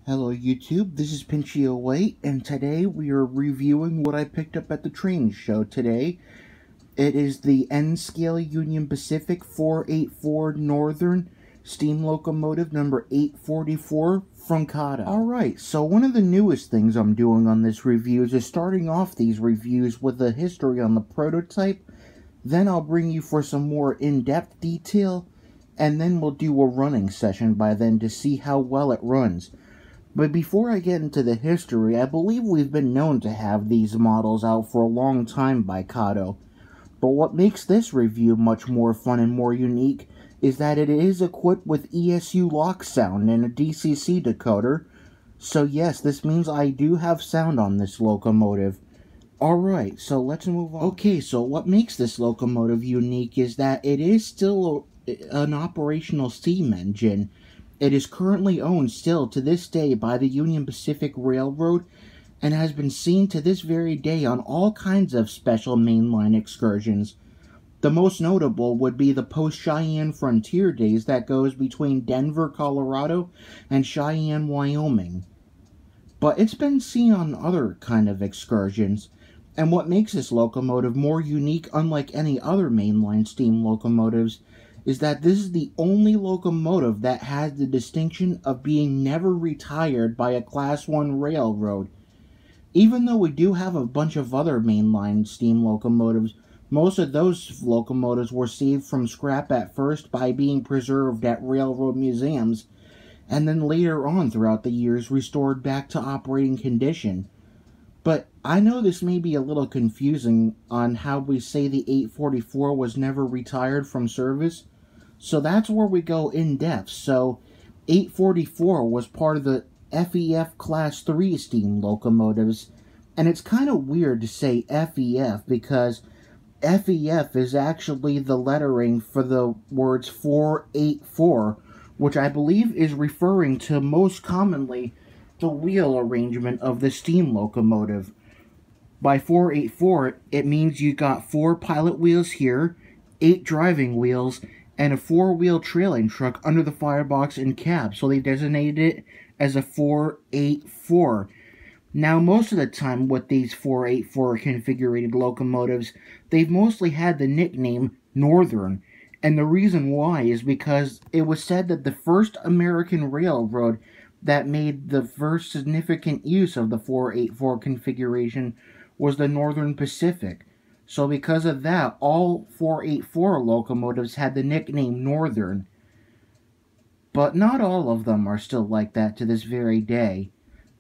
Hello YouTube, this is Pinchy08, and today we are reviewing what I picked up at the train show today. It is the N-Scale Union Pacific 484 Northern steam locomotive number 844 from Kato. Alright, so one of the newest things I'm doing on this review is starting off these reviews with a history on the prototype, then I'll bring you for some more in-depth detail, and then we'll do a running session by then to see how well it runs. But before I get into the history, I believe we've been known to have these models out for a long time by Kato. But what makes this review much more fun and more unique is that it is equipped with ESU Loksound and a DCC decoder. So yes, this means I do have sound on this locomotive. Alright, so let's move on. Okay, so what makes this locomotive unique is that it is still an operational steam engine. It is currently owned still to this day by the Union Pacific Railroad and has been seen to this very day on all kinds of special mainline excursions. The most notable would be the post-Cheyenne Frontier Days that goes between Denver, Colorado and Cheyenne, Wyoming. But it's been seen on other kind of excursions, and what makes this locomotive more unique, unlike any other mainline steam locomotives, is that this is the only locomotive that has the distinction of being never retired by a Class 1 railroad. Even though we do have a bunch of other mainline steam locomotives, most of those locomotives were saved from scrap at first by being preserved at railroad museums, and then later on throughout the years restored back to operating condition. But I know this may be a little confusing on how we say the 844 was never retired from service, so that's where we go in depth. So 844 was part of the FEF Class 3 steam locomotives, and it's kind of weird to say FEF because FEF is actually the lettering for the words 484, which I believe is referring to most commonly the wheel arrangement of the steam locomotive. By 484, it means you got 4 pilot wheels here, 8 driving wheels, and a 4-wheel trailing truck under the firebox and cab, so they designated it as a 484. Now, most of the time with these 484 configured locomotives, they've mostly had the nickname Northern, and the reason why is because it was said that the first American railroad that made the first significant use of the 484 configuration was the Northern Pacific. So because of that, all 484 locomotives had the nickname Northern. But not all of them are still like that to this very day.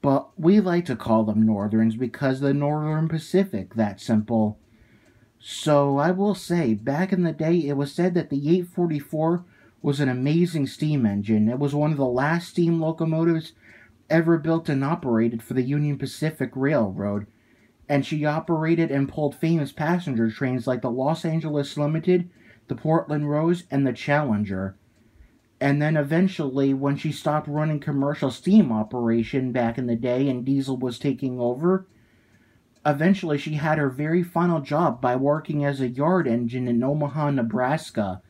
But we like to call them Northerns because the Northern Pacific, that simple. So I will say, back in the day, it was said that the 844 was an amazing steam engine. It was one of the last steam locomotives ever built and operated for the Union Pacific Railroad, and she operated and pulled famous passenger trains like the Los Angeles Limited, the Portland Rose, and the Challenger. And then eventually, when she stopped running commercial steam operation back in the day and diesel was taking over, eventually she had her very final job by working as a yard engine in Omaha, Nebraska.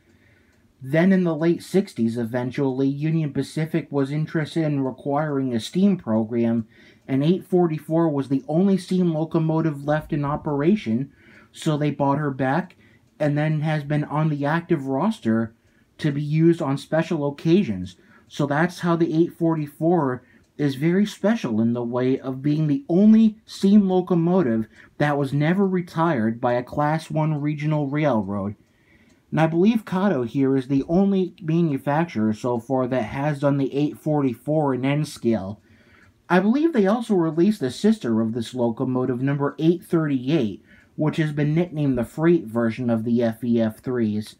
Then in the late 60s, eventually, Union Pacific was interested in requiring a steam program, and 844 was the only steam locomotive left in operation, so they bought her back, and then has been on the active roster to be used on special occasions. So that's how the 844 is very special in the way of being the only steam locomotive that was never retired by a Class 1 regional railroad. And I believe Kato here is the only manufacturer so far that has done the 844 in N-scale. I believe they also released the sister of this locomotive, number 838, which has been nicknamed the freight version of the FEF3s.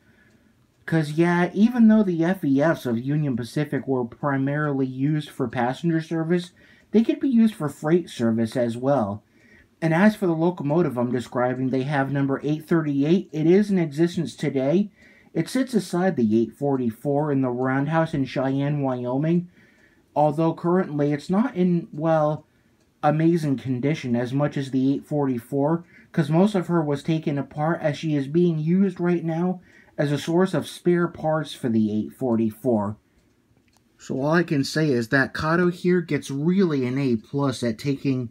Because, yeah, even though the FEFs of Union Pacific were primarily used for passenger service, they could be used for freight service as well. And as for the locomotive I'm describing, they have number 838. It is in existence today. It sits aside the 844 in the roundhouse in Cheyenne, Wyoming, although currently it's not in, well, amazing condition as much as the 844, because most of her was taken apart as she is being used right now as a source of spare parts for the 844. So all I can say is that Kato here gets really an A+ at taking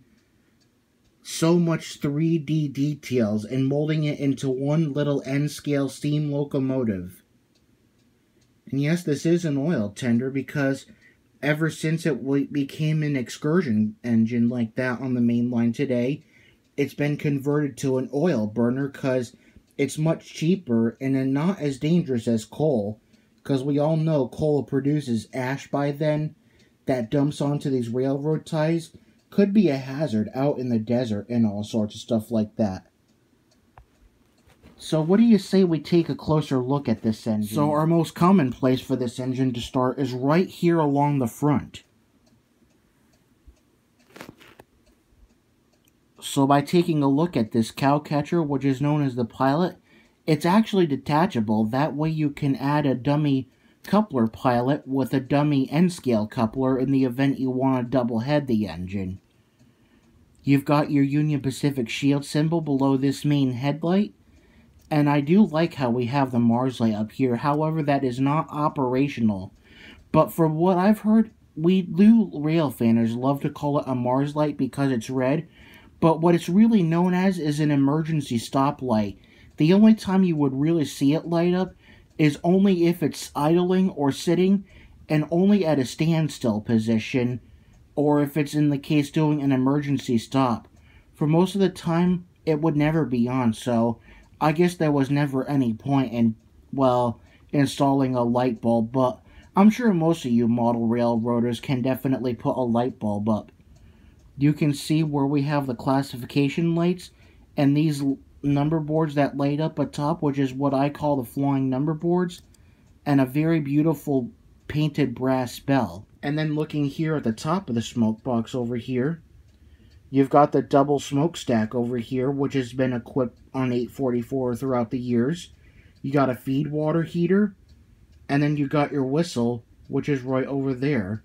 so much 3D details and molding it into one little N-scale steam locomotive. And yes, this is an oil tender because ever since it became an excursion engine like that on the main line today, it's been converted to an oil burner because it's much cheaper and not as dangerous as coal, because we all know coal produces ash by then that dumps onto these railroad ties. Could be a hazard out in the desert and all sorts of stuff like that. So what do you say we take a closer look at this engine? So our most common place for this engine to start is right here along the front. So by taking a look at this cow catcher, which is known as the pilot, it's actually detachable. That way you can add a dummy coupler pilot with a dummy N-scale coupler in the event you want to double head the engine. You've got your Union Pacific shield symbol below this main headlight, and I do like how we have the Mars light up here. However, that is not operational. But from what I've heard, we do rail fanners love to call it a Mars light because it's red, but what it's really known as is an emergency stop light. The only time you would really see it light up is only if it's idling or sitting, and only at a standstill position, or if it's in the case doing an emergency stop. For most of the time, it would never be on, so I guess there was never any point in, well, installing a light bulb, but I'm sure most of you model railroaders can definitely put a light bulb up. You can see where we have the classification lights and these number boards that light up atop, which is what I call the flying number boards, and a very beautiful painted brass bell. And then looking here at the top of the smoke box over here, you've got the double smokestack over here, which has been equipped on 844 throughout the years. You got a feed water heater, and then you got your whistle, which is right over there.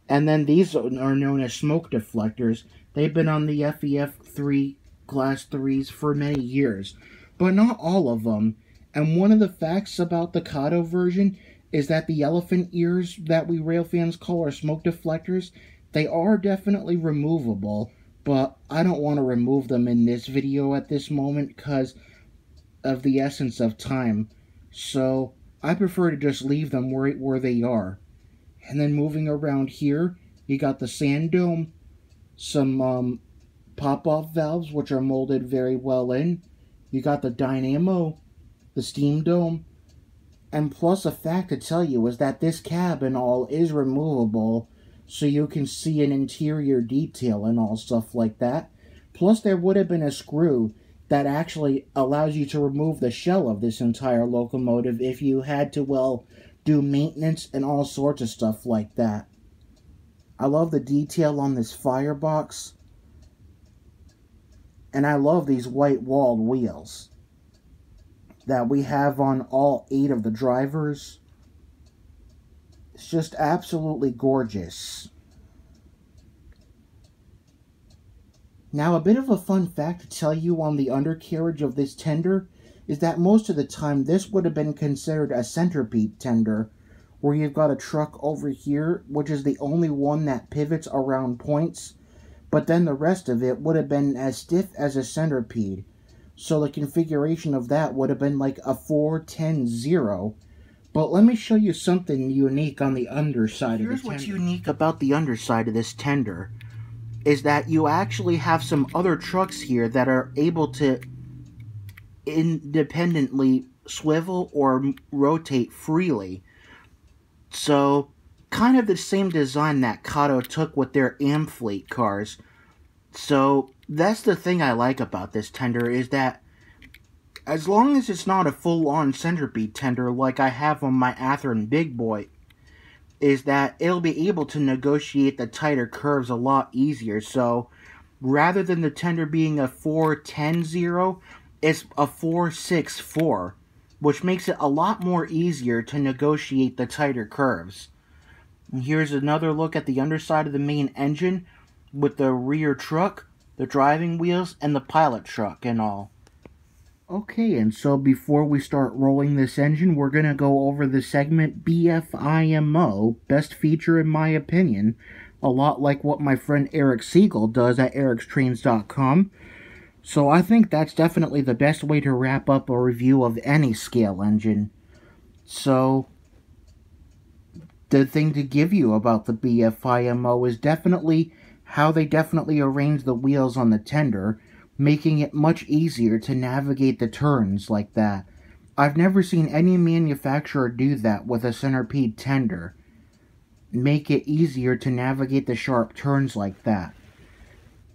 And then these are known as smoke deflectors. They've been on the FEF3 Class 3s for many years, but not all of them. And one of the facts about the Kato version is that the elephant ears that we railfans call our smoke deflectors, they are definitely removable, but I don't want to remove them in this video at this moment because of the essence of time. So I prefer to just leave them where they are. And then moving around here, you got the sand dome, some pop-off valves, which are molded very well in. You got the dynamo, the steam dome, and plus a fact to tell you is that this cab and all is removable, so you can see an interior detail and all stuff like that. Plus there would have been a screw that actually allows you to remove the shell of this entire locomotive if you had to, well, do maintenance and all sorts of stuff like that. I love the detail on this firebox. And I love these white walled wheels that we have on all 8 of the drivers. It's just absolutely gorgeous. Now, a bit of a fun fact to tell you on the undercarriage of this tender is that most of the time this would have been considered a centerbeam tender, where you've got a truck over here, which is the only one that pivots around points, but then the rest of it would have been as stiff as a centipede. So the configuration of that would have been like a 4-10-0. But let me show you something unique on the underside of the tender. Here's what's unique about the underside of this tender, is that you actually have some other trucks here that are able to independently swivel or rotate freely. So, kind of the same design that Kato took with their Amfleet cars. So, that's the thing I like about this tender, is that as long as it's not a full-on centerbeam tender like I have on my Athearn Big Boy, is that it'll be able to negotiate the tighter curves a lot easier. So, rather than the tender being a 4-10-0, it's a 4-6-4, which makes it a lot more easier to negotiate the tighter curves. And here's another look at the underside of the main engine with the rear truck, the driving wheels, and the pilot truck and all. Okay, and so before we start rolling this engine, we're going to go over the segment BFIMO, best feature in my opinion, a lot like what my friend Eric Siegel does at ericstrains.com. So I think that's definitely the best way to wrap up a review of any scale engine. So the thing to give you about the BFIMO is definitely how they definitely arrange the wheels on the tender, making it much easier to navigate the turns like that. I've never seen any manufacturer do that with a centipede tender. Make it easier to navigate the sharp turns like that.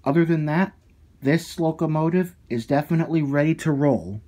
Other than that, this locomotive is definitely ready to roll.